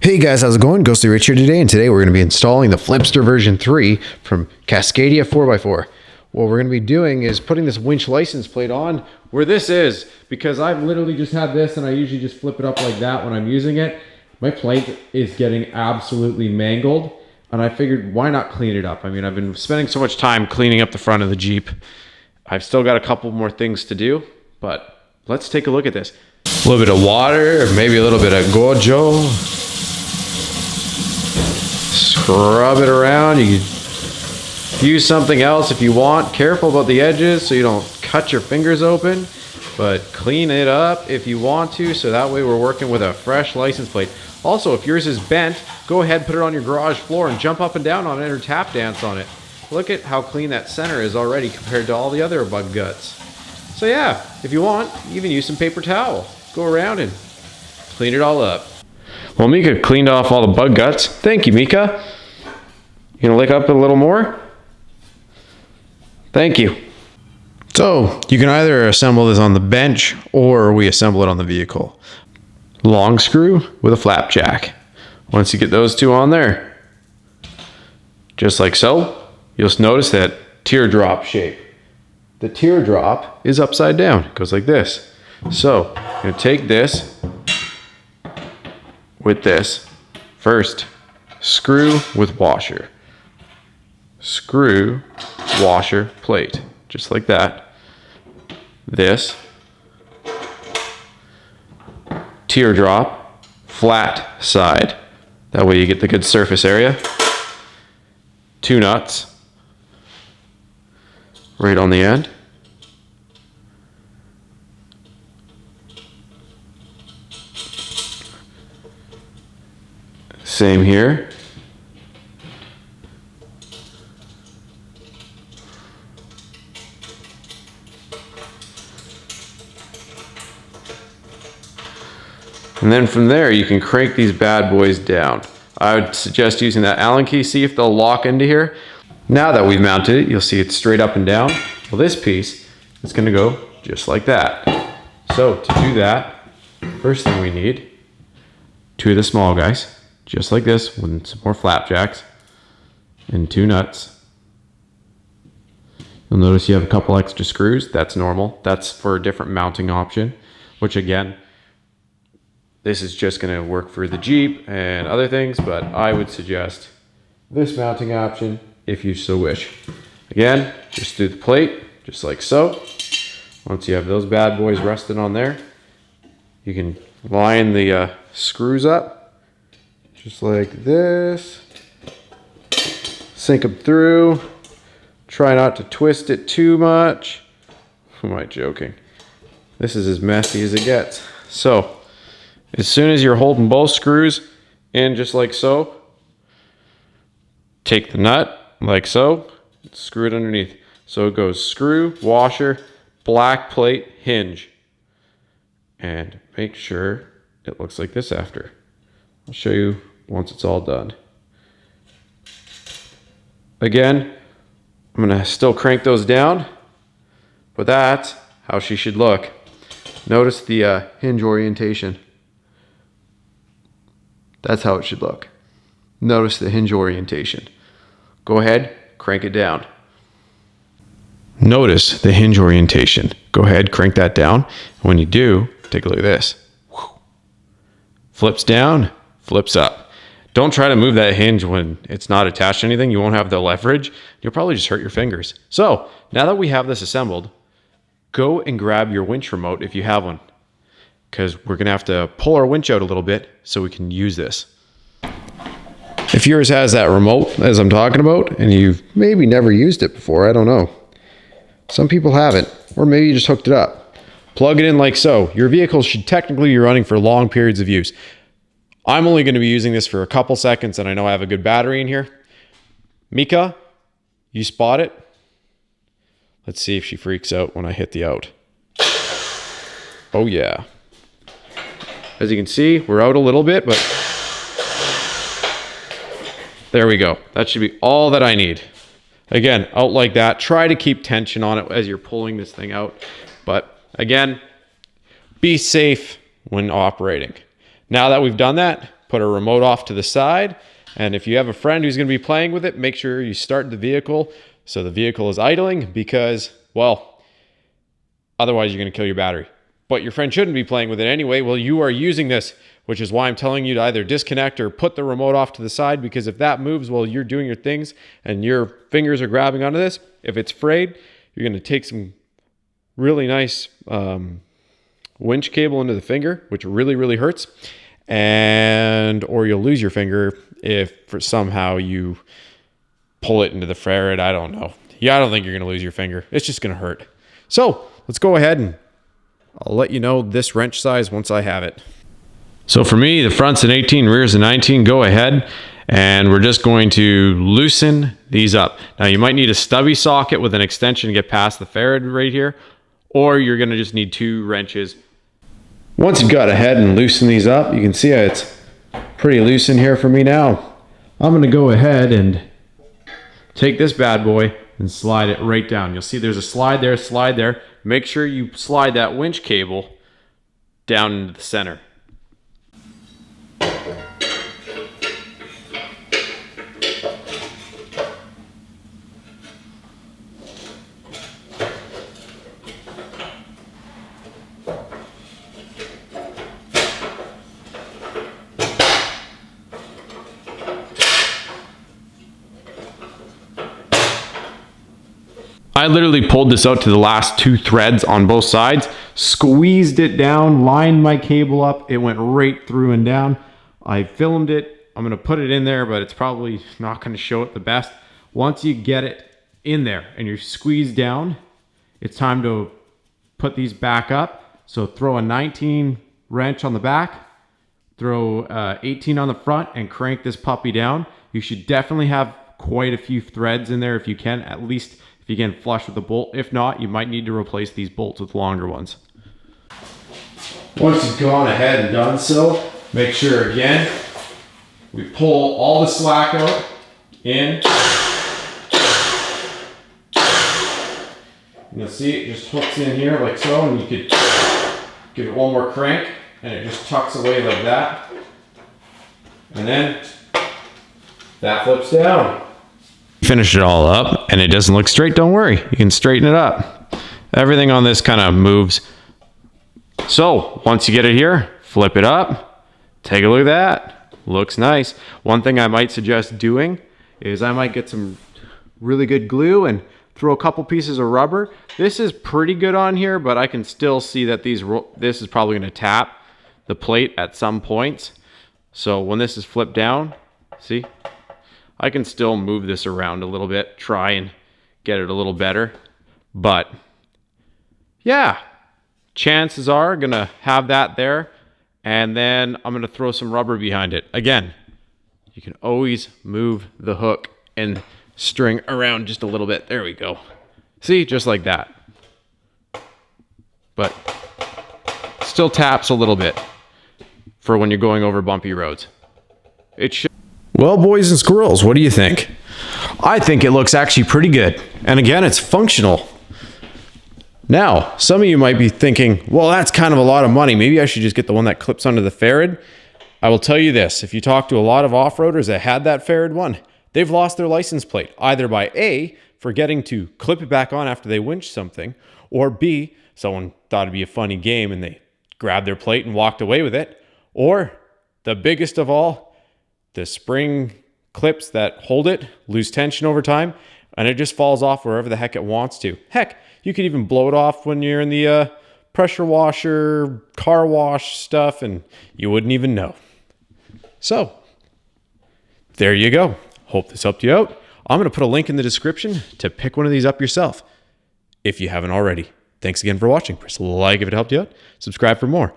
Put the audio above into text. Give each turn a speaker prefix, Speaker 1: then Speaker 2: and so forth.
Speaker 1: Hey guys, how's it going? Ghostly Rich here today, and today we're going to be installing the Flipster version 3 from Cascadia 4x4. What we're going to be doing is putting this winch license plate on where this is, because I've literally just had this and I usually just flip it up like that when I'm using it. My plate is getting absolutely mangled, and I figured why not clean it up? I mean, I've been spending so much time cleaning up the front of the Jeep. I've still got a couple more things to do, but let's take a look at this. A little bit of water, maybe a little bit of Gojo. Scrub it around. You can use something else if you want. Careful about the edges so you don't cut your fingers open, but clean it up if you want to, so that way we're working with a fresh license plate. Also, if yours is bent, go ahead, put it on your garage floor and jump up and down on it or tap dance on it. Look at how clean that center is already compared to all the other bug guts. So yeah, if you want, even use some paper towel. Go around and clean it all up. Well, Mika cleaned off all the bug guts. Thank you, Mika. You gonna lick up a little more? Thank you. So, you can either assemble this on the bench or we assemble it on the vehicle. Long screw with a flapjack. Once you get those two on there, just like so, you'll notice that teardrop shape. The teardrop is upside down. It goes like this. So, you're gonna take this with this. First, screw with washer. Screw, washer, plate. Just like that. This. Teardrop, flat side. That way you get the good surface area. 2 nuts. Right on the end. Same here. And then from there, you can crank these bad boys down. I would suggest using that Allen key, see if they'll lock into here. Now that we've mounted it, you'll see it's straight up and down. Well, this piece is gonna go just like that. So to do that, first thing we need, 2 of the small guys. Just like this, with some more flapjacks and 2 nuts. You'll notice you have a couple extra screws. That's normal. That's for a different mounting option, which again, this is just going to work for the Jeep and other things, but I would suggest this mounting option if you so wish. Again, just through the plate, just like so. Once you have those bad boys rested on there, you can line the screws up. Just like this. Sink them through. Try not to twist it too much. Who am I joking? This is as messy as it gets. So, as soon as you're holding both screws in just like so, take the nut like so, screw it underneath. So it goes screw, washer, black plate, hinge. And make sure it looks like this after. I'll show you once it's all done. Again, I'm gonna still crank those down, but that's how she should look. Notice the hinge orientation. That's how it should look. Notice the hinge orientation. Go ahead, crank it down. Notice the hinge orientation. Go ahead, crank that down. When you do, take a look at this. Flips down, flips up. Don't try to move that hinge when it's not attached to anything. You won't have the leverage. You'll probably just hurt your fingers. So now that we have this assembled, go and grab your winch remote if you have one, because we're gonna have to pull our winch out a little bit so we can use this. If yours has that remote as I'm talking about, and you've maybe never used it before, I don't know. Some people haven't, or maybe you just hooked it up. Plug it in like so. Your vehicle should technically be running for long periods of use. I'm only going to be using this for a couple seconds, and I know I have a good battery in here. Mika, you spot it? Let's see if she freaks out when I hit the out. Oh yeah. As you can see, we're out a little bit, but there we go. That should be all that I need. Again, out like that. Try to keep tension on it as you're pulling this thing out. But again, be safe when operating. Now that we've done that, put a remote off to the side. And if you have a friend who's going to be playing with it, make sure you start the vehicle so the vehicle is idling, because, well, otherwise you're going to kill your battery. But your friend shouldn't be playing with it anyway. Well, you are using this, which is why I'm telling you to either disconnect or put the remote off to the side, because if that moves while you're doing your things and your fingers are grabbing onto this, if it's frayed, you're going to take some really nice winch cable into the finger, which really, really hurts. Or you'll lose your finger if for somehow you pull it into the ferret. I don't know. Yeah, I don't think you're going to lose your finger. It's just going to hurt. So let's go ahead and I'll let you know this wrench size once I have it. So for me, the front's an 18, rear's a 19. Go ahead and we're just going to loosen these up. Now you might need a stubby socket with an extension to get past the ferret right here, or you're going to just need 2 wrenches. Once you've got ahead and loosen these up, you can see it's pretty loose in here for me now. I'm going to go ahead and take this bad boy and slide it right down. You'll see there's a slide there, slide there. Make sure you slide that winch cable down into the center. I literally pulled this out to the last 2 threads on both sides, squeezed it down, lined my cable up. It went right through and down. I filmed it. I'm going to put it in there, but it's probably not going to show it the best. Once you get it in there and you're squeezed down, it's time to put these back up. So throw a 19 wrench on the back, throw 18 on the front, and crank this puppy down. You should definitely have quite a few threads in there if you can, at least if you can flush with the bolt. If not, you might need to replace these bolts with longer ones. Once you've gone ahead and done so, make sure again, we pull all the slack out in. And you'll see it just hooks in here like so, and you could give it one more crank and it just tucks away like that. And then that flips down. Finish it all up and it doesn't look straight, don't worry, you can straighten it up. Everything on this kind of moves. So once you get it here, flip it up, take a look at that. Looks nice. One thing I might suggest doing is I might get some really good glue and throw a couple pieces of rubber. This is pretty good on here, but I can still see that this is probably going to tap the plate at some points. So when this is flipped down, see, I can still move this around a little bit, try and get it a little better. But yeah, chances are gonna have that there. And then I'm gonna throw some rubber behind it. Again, you can always move the hook and string around just a little bit. There we go. See, just like that. But still taps a little bit for when you're going over bumpy roads. It should. Well, boys and squirrels, what do you think? I think it looks actually pretty good. And again, it's functional. Now, some of you might be thinking, well, that's kind of a lot of money. Maybe I should just get the one that clips onto the ferret. I will tell you this, if you talk to a lot of off-roaders that had that ferret one, they've lost their license plate, either by A, forgetting to clip it back on after they winched something, or B, someone thought it'd be a funny game and they grabbed their plate and walked away with it, or the biggest of all, the spring clips that hold it lose tension over time and it just falls off wherever the heck it wants to. Heck, you could even blow it off when you're in the pressure washer, car wash stuff, and you wouldn't even know. So, there you go. Hope this helped you out. I'm going to put a link in the description to pick one of these up yourself if you haven't already. Thanks again for watching. Press like if it helped you out. Subscribe for more.